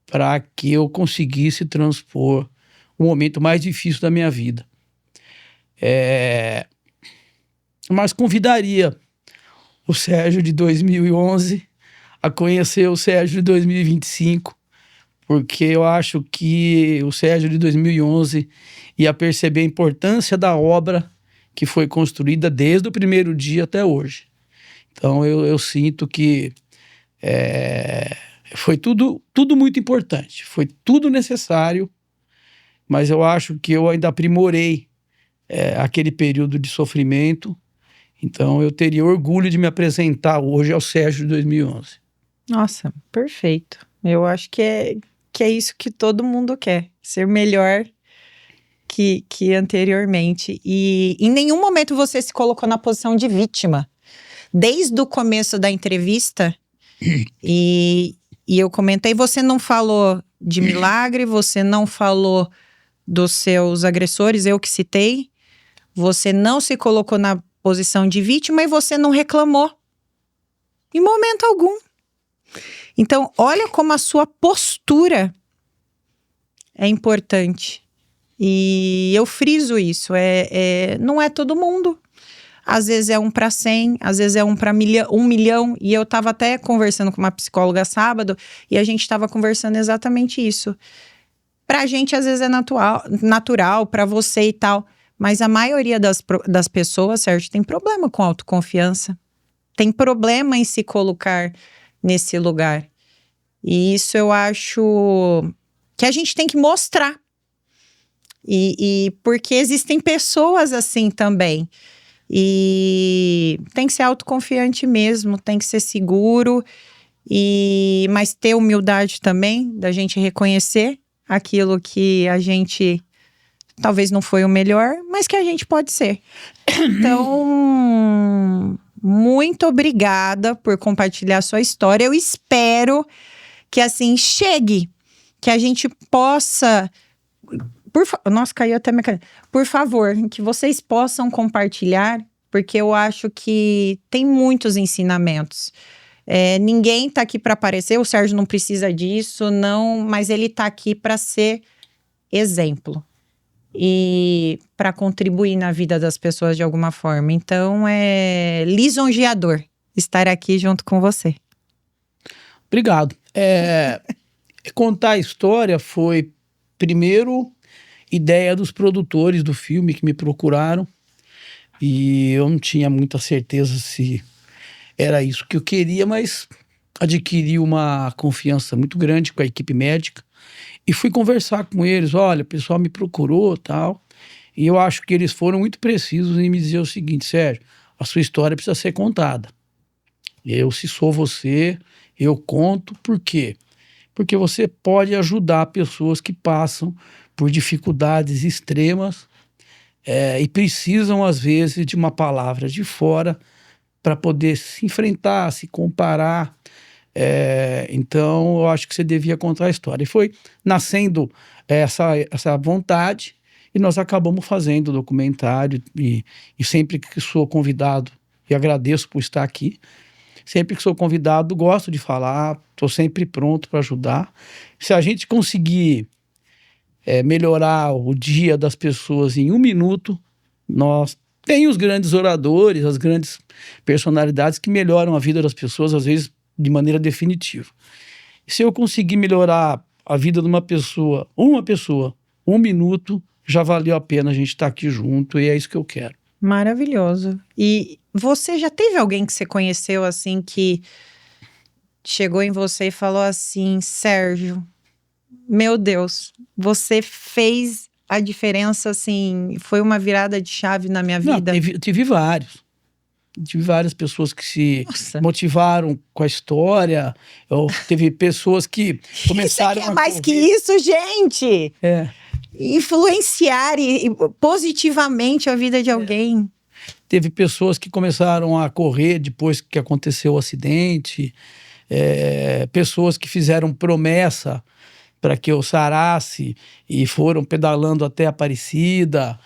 para que eu conseguisse transpor o momento mais difícil da minha vida. Mas convidaria o Sérgio de 2011 a conhecer o Sérgio de 2025, porque eu acho que o Sérgio de 2011 ia perceber a importância da obra que foi construída desde o primeiro dia até hoje. Então eu sinto que foi tudo muito importante, foi tudo necessário, mas eu acho que eu ainda aprimorei aquele período de sofrimento. Então eu teria orgulho de me apresentar hoje ao Sérgio de 2011. Nossa, perfeito. Eu acho que é isso que todo mundo quer. Ser melhor que anteriormente. E em nenhum momento você se colocou na posição de vítima. desde o começo da entrevista, e eu comentei, você não falou de milagre, você não falou dos seus agressores, eu que citei, você não se colocou na posição de vítima e você não reclamou em momento algum. Então, olha como a sua postura é importante. E eu friso isso, não é todo mundo. Às vezes é 1 para 100, às vezes é 1 para 1 milhão. E eu estava até conversando com uma psicóloga sábado, e a gente estava conversando exatamente isso. Pra gente, às vezes, é natural, pra você e tal. Mas a maioria das pessoas, Sérgio, tem problema com autoconfiança. Tem problema em se colocar nesse lugar. E isso eu acho que a gente tem que mostrar. E porque existem pessoas assim também. E tem que ser autoconfiante mesmo, tem que ser seguro, mas ter humildade também, da gente reconhecer aquilo que a gente talvez não foi o melhor, mas que a gente pode ser. Então, muito obrigada por compartilhar a sua história. Eu espero que assim chegue, que a gente possa... Nossa, caiu até minha caneta. Por favor, que vocês possam compartilhar, porque eu acho que tem muitos ensinamentos. Ninguém tá aqui para aparecer, o Sérgio não precisa disso, não, mas ele tá aqui para ser exemplo e para contribuir na vida das pessoas de alguma forma. Então, é lisonjeador estar aqui junto com você. Obrigado. Contar a história foi, primeiro, ideia dos produtores do filme que me procuraram, e eu não tinha muita certeza se era isso que eu queria, mas adquiri uma confiança muito grande com a equipe médica e fui conversar com eles. Olha, o pessoal me procurou, tal, e eu acho que eles foram muito precisos em me dizer o seguinte: Sérgio, a sua história precisa ser contada. Se sou você, eu conto. Por quê? Porque você pode ajudar pessoas que passam por dificuldades extremas e precisam, às vezes, de uma palavra de fora para poder se enfrentar, se comparar. Então, eu acho que você devia contar a história. E foi nascendo essa vontade, e nós acabamos fazendo o documentário. E sempre que sou convidado, e agradeço por estar aqui, sempre que sou convidado, gosto de falar, estou sempre pronto para ajudar. Se a gente conseguir melhorar o dia das pessoas em 1 minuto, tem os grandes oradores, as grandes personalidades que melhoram a vida das pessoas, às vezes de maneira definitiva. Se eu conseguir melhorar a vida de uma pessoa, 1 minuto, já valeu a pena a gente estar aqui junto, e é isso que eu quero. Maravilhoso. E você já teve alguém que você conheceu assim, que chegou em você e falou assim: Sérgio, meu Deus, você fez a diferença, assim, foi uma virada de chave na minha vida? Não, tive vários. Tive várias pessoas que se motivaram com a história. Teve pessoas que começaram isso aqui é mais que isso, gente! Influenciar positivamente a vida de alguém. Teve pessoas que começaram a correr depois que aconteceu o acidente. Pessoas que fizeram promessa para que eu sarasse e foram pedalando até Aparecida.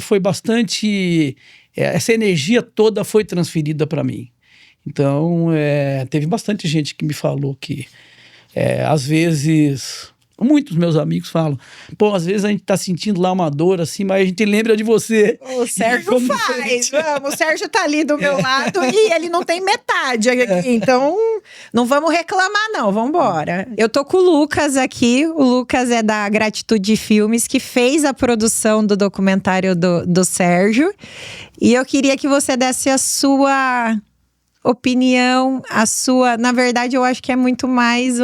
Foi bastante... essa energia toda foi transferida para mim. Então, teve bastante gente que me falou que, às vezes... Muitos meus amigos falam: pô, às vezes a gente tá sentindo lá uma dor assim, mas a gente lembra de você. O Sérgio faz, vamos, o Sérgio tá ali do meu lado e ele não tem metade aqui, então não vamos reclamar não, vamos embora. Eu tô com o Lucas aqui, o Lucas é da Gratitude Filmes, que fez a produção do documentário do Sérgio, e eu queria que você desse a sua opinião, na verdade eu acho que é muito mais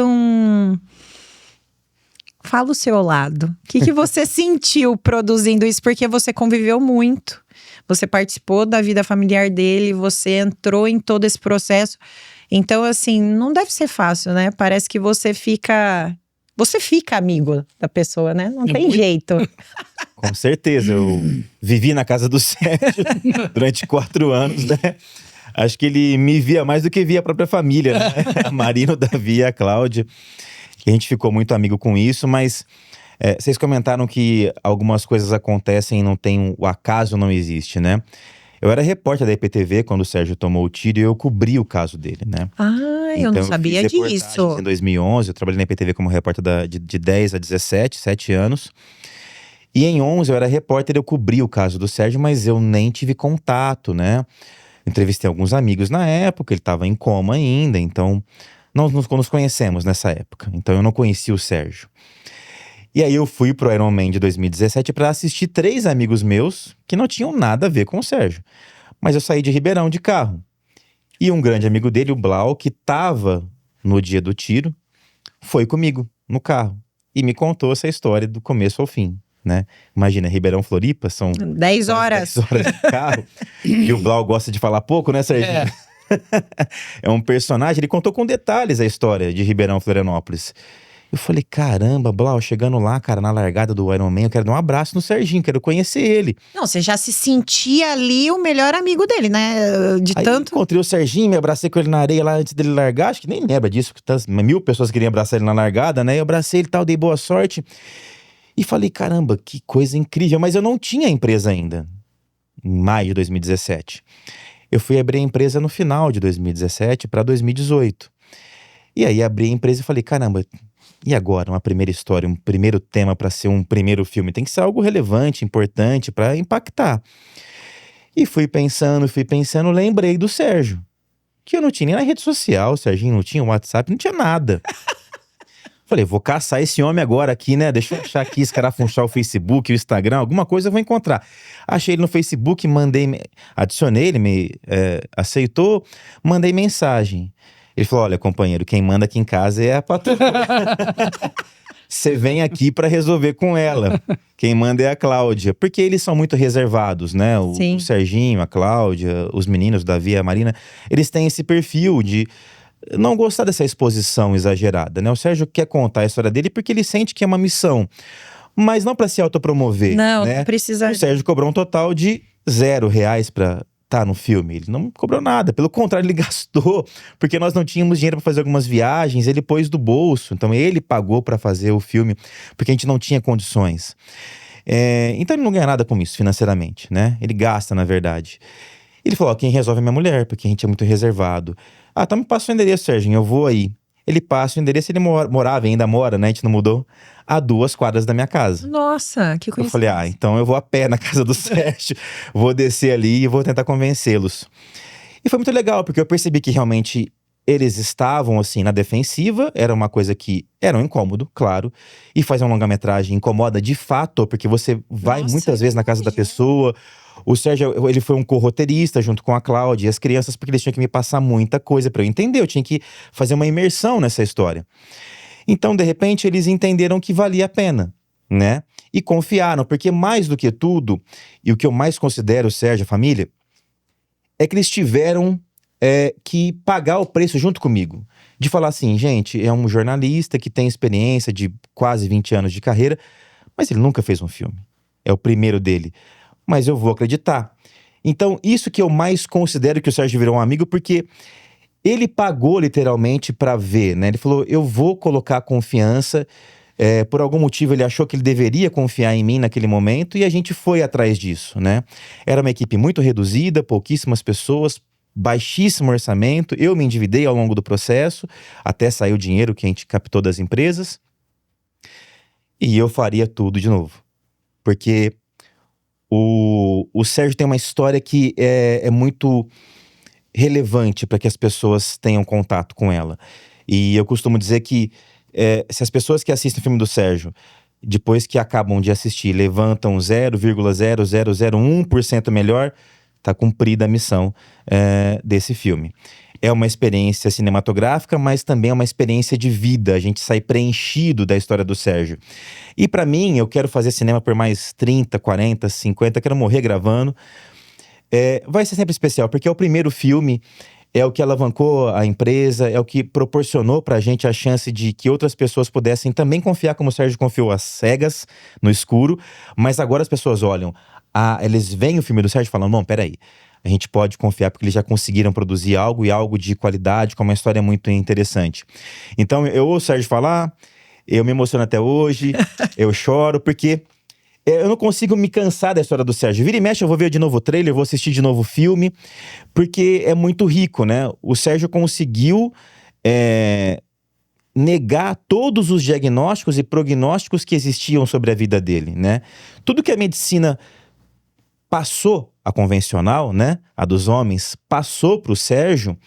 Fala o seu lado. O que você sentiu produzindo isso? Porque você conviveu muito. Você participou da vida familiar dele, você entrou em todo esse processo. Então, assim, não deve ser fácil, né? Parece que você fica amigo da pessoa, né? Não tem jeito. Com certeza. Eu vivi na casa do Sérgio durante 4 anos, né? Acho que ele me via mais do que via a própria família, né? A Marina, o Davi e a Cláudia. A gente ficou muito amigo com isso, mas vocês comentaram que algumas coisas acontecem e não tem, o acaso não existe, né? Eu era repórter da IPTV quando o Sérgio tomou o tiro e eu cobri o caso dele, né? Eu não sabia fiz reportagens disso. Em 2011, eu trabalhei na IPTV como repórter de 10 a 17, 7 anos. E em 11 eu era repórter, eu cobri o caso do Sérgio, mas eu nem tive contato, né? Entrevistei alguns amigos na época, ele estava em coma ainda, então nós nos conhecemos nessa época. Então eu não conhecia o Sérgio. E aí eu fui pro Iron Man de 2017 para assistir 3 amigos meus que não tinham nada a ver com o Sérgio. Mas eu saí de Ribeirão de carro. E um grande amigo dele, o Blau, que estava no dia do tiro, foi comigo no carro e me contou essa história do começo ao fim, né? Imagina, Ribeirão Floripa, são 10 horas. 10 horas de carro. E o Blau gosta de falar pouco, né, Serginho? É um personagem, ele contou com detalhes a história de Ribeirão Florianópolis. Eu falei, caramba, Blau, chegando lá, cara, na largada do Iron Man, eu quero dar um abraço no Serginho, quero conhecer ele. Não, você já se sentia ali o melhor amigo dele, né? De Aí tanto. encontrei o Serginho, me abracei com ele na areia lá antes dele largar, acho que nem lembra disso, que 1000 pessoas queriam abraçar ele na largada, né? Eu abracei ele e tal, dei boa sorte. E falei, caramba, que coisa incrível, mas eu não tinha empresa ainda, em maio de 2017. Eu fui abrir a empresa no final de 2017 para 2018. E aí abri a empresa e falei, caramba, e agora? Uma primeira história, um primeiro tema para ser um primeiro filme. Tem que ser algo relevante, importante para impactar. E fui pensando, lembrei do Sérgio. Que eu não tinha nem na rede social, o Serginho não tinha WhatsApp, não tinha nada. Falei, vou caçar esse homem agora aqui, né? Deixa eu achar aqui, escarafunchar o Facebook, o Instagram, alguma coisa eu vou encontrar. Achei ele no Facebook, adicionei, ele me aceitou, mandei mensagem. Ele falou, olha, companheiro, quem manda aqui em casa é a patroa. Você vem aqui pra resolver com ela. Quem manda é a Cláudia. Porque eles são muito reservados, né? O Serginho, a Cláudia, os meninos, o Davi, a Marina, eles têm esse perfil de não gostar dessa exposição exagerada, né? O Sérgio quer contar a história dele porque ele sente que é uma missão. Mas não pra se autopromover, Não, né? precisa. O Sérgio cobrou um total de R$0 pra tá no filme. Ele não cobrou nada, pelo contrário, ele gastou, porque nós não tínhamos dinheiro para fazer algumas viagens, ele pôs do bolso, então ele pagou para fazer o filme, porque a gente não tinha condições. Então ele não ganha nada com isso financeiramente, né? Ele gasta, na verdade. Ele falou, quem resolve é minha mulher, porque a gente é muito reservado. Então me passa o endereço, Serginho, eu vou aí. Ele passa o endereço, ele morava, ainda mora, né? A gente não mudou, a 2 quadras da minha casa. Nossa, que coisa. Eu falei, então eu vou a pé na casa do Sérgio, vou descer ali e vou tentar convencê-los. E foi muito legal, porque eu percebi que realmente eles estavam, assim, na defensiva, era uma coisa que era um incômodo, claro, e fazer uma longa-metragem incomoda de fato, porque você vai muitas vezes na casa da pessoa. O Sérgio, ele foi um co-roteirista junto com a Cláudia e as crianças, porque eles tinham que me passar muita coisa para eu entender, eu tinha que fazer uma imersão nessa história. Então, de repente, eles entenderam que valia a pena, né? E confiaram, porque mais do que tudo, e o que eu mais considero, Sérgio, a família, é que eles tiveram que pagar o preço junto comigo. De falar assim, gente, é um jornalista que tem experiência de quase 20 anos de carreira, mas ele nunca fez um filme. É o primeiro dele. Mas eu vou acreditar. Então, isso que eu mais considero que o Sérgio virou um amigo, porque ele pagou literalmente pra ver, né? Ele falou, eu vou colocar confiança. Por algum motivo ele achou que ele deveria confiar em mim naquele momento e a gente foi atrás disso, né? Era uma equipe muito reduzida, pouquíssimas pessoas, baixíssimo orçamento. Eu me endividei ao longo do processo, até sair o dinheiro que a gente captou das empresas. E eu faria tudo de novo. Porque o Sérgio tem uma história que é muito relevante para que as pessoas tenham contato com ela. E eu costumo dizer que se as pessoas que assistem o filme do Sérgio, depois que acabam de assistir, levantam 0,0001% melhor, tá cumprida a missão desse filme. É uma experiência cinematográfica, mas também é uma experiência de vida. A gente sai preenchido da história do Sérgio. E pra mim, eu quero fazer cinema por mais 30, 40, 50, quero morrer gravando. Vai ser sempre especial, porque é o primeiro filme, é o que alavancou a empresa, é o que proporcionou pra gente a chance de que outras pessoas pudessem também confiar como o Sérgio confiou, às cegas, no escuro. Mas agora as pessoas olham, eles veem o filme do Sérgio e falam, não, peraí, a gente pode confiar porque eles já conseguiram produzir algo e algo de qualidade, com uma história muito interessante. Então, eu ouço o Sérgio falar, eu me emociono até hoje, eu choro, porque eu não consigo me cansar da história do Sérgio. Vira e mexe, eu vou ver de novo o trailer, vou assistir de novo o filme, porque é muito rico, né? O Sérgio conseguiu negar todos os diagnósticos e prognósticos que existiam sobre a vida dele, né? Tudo que a medicina passou, a convencional, né, a dos homens, passou para o Sérgio,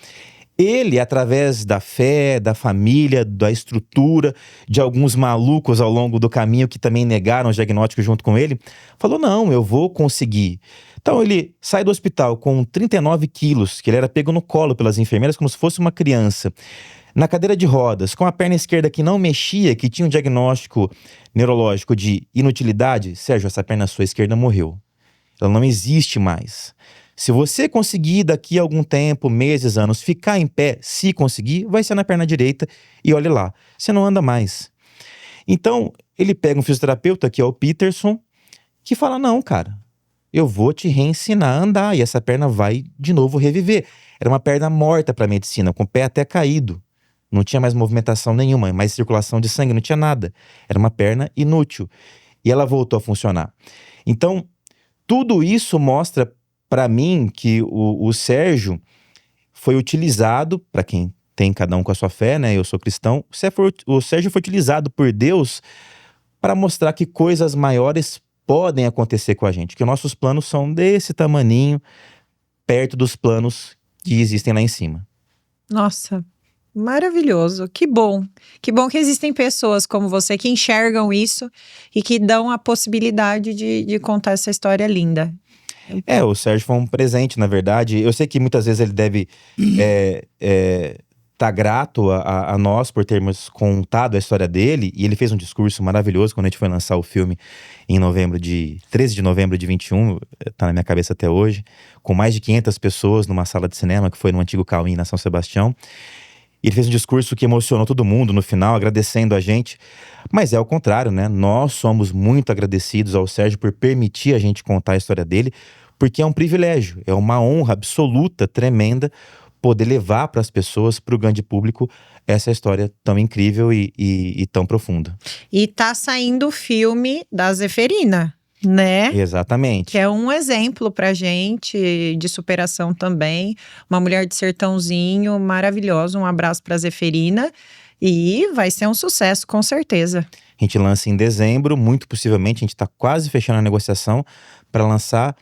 ele, através da fé, da família, da estrutura, de alguns malucos ao longo do caminho que também negaram os diagnósticos junto com ele, falou, não, eu vou conseguir. Então ele sai do hospital com 39 quilos, que ele era pego no colo pelas enfermeiras como se fosse uma criança, na cadeira de rodas, com a perna esquerda que não mexia, que tinha um diagnóstico neurológico de inutilidade. Sérgio, essa perna sua esquerda morreu. Ela não existe mais. Se você conseguir daqui a algum tempo, meses, anos, ficar em pé, se conseguir, vai ser na perna direita e olhe lá, você não anda mais. Então, ele pega um fisioterapeuta, que é o Peterson, que fala, não, cara, eu vou te reensinar a andar e essa perna vai de novo reviver. Era uma perna morta para a medicina, com o pé até caído. Não tinha mais movimentação nenhuma, mais circulação de sangue, não tinha nada. Era uma perna inútil. E ela voltou a funcionar. Então, tudo isso mostra para mim que o Sérgio foi utilizado, para quem tem cada um com a sua fé, né? Eu sou cristão. O Sérgio foi utilizado por Deus para mostrar que coisas maiores podem acontecer com a gente. Que nossos planos são desse tamaninho, perto dos planos que existem lá em cima. Nossa, maravilhoso. Que bom. Que bom que existem pessoas como você que enxergam isso e que dão a possibilidade de contar essa história linda. O Sérgio foi um presente, na verdade. Eu sei que muitas vezes ele deve tá grato a nós por termos contado a história dele. E ele fez um discurso maravilhoso quando a gente foi lançar o filme em 13 de novembro de 21, tá na minha cabeça até hoje, com mais de 500 pessoas numa sala de cinema que foi no antigo Cauim, na São Sebastião. Ele fez um discurso que emocionou todo mundo no final, agradecendo a gente. Mas é ao contrário, né? Nós somos muito agradecidos ao Sérgio por permitir a gente contar a história dele, porque é um privilégio, é uma honra absoluta, tremenda, poder levar para as pessoas, para o grande público, essa história tão incrível e tão profunda. E tá saindo o filme da Zeferina, né? Exatamente. Que é um exemplo pra gente de superação também. Uma mulher de sertãozinho maravilhosa. Um abraço pra Zeferina. E vai ser um sucesso, com certeza. A gente lança em dezembro, muito possivelmente. A gente está quase fechando a negociação para lançar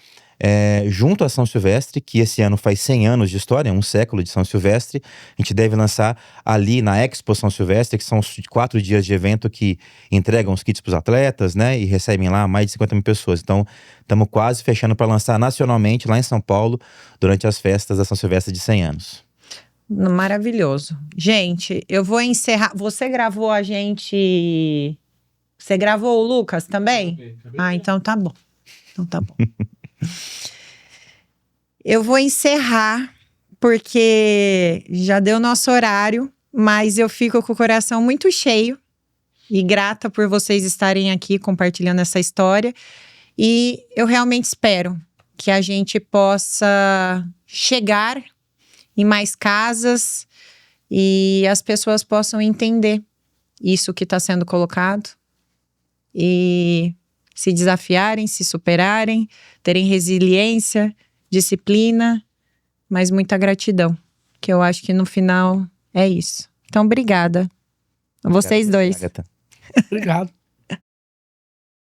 junto a São Silvestre, que esse ano faz 100 anos de história, um século de São Silvestre. A gente deve lançar ali na Expo São Silvestre, que são os 4 dias de evento que entregam os kits para os atletas, né? E recebem lá mais de 50 mil pessoas. Então, estamos quase fechando para lançar nacionalmente lá em São Paulo, durante as festas da São Silvestre de 100 anos. Maravilhoso. Gente, eu vou encerrar. Você gravou a gente... Você gravou o Lucas também? Então tá bom. Eu vou encerrar, porque já deu nosso horário, mas eu fico com o coração muito cheio e grata por vocês estarem aqui compartilhando essa história. E eu realmente espero que a gente possa chegar em mais casas e as pessoas possam entender isso que está sendo colocado e se desafiarem, se superarem, terem resiliência, disciplina, mas muita gratidão, que eu acho que no final é isso. Então, obrigada a vocês dois. Agatha. Obrigado.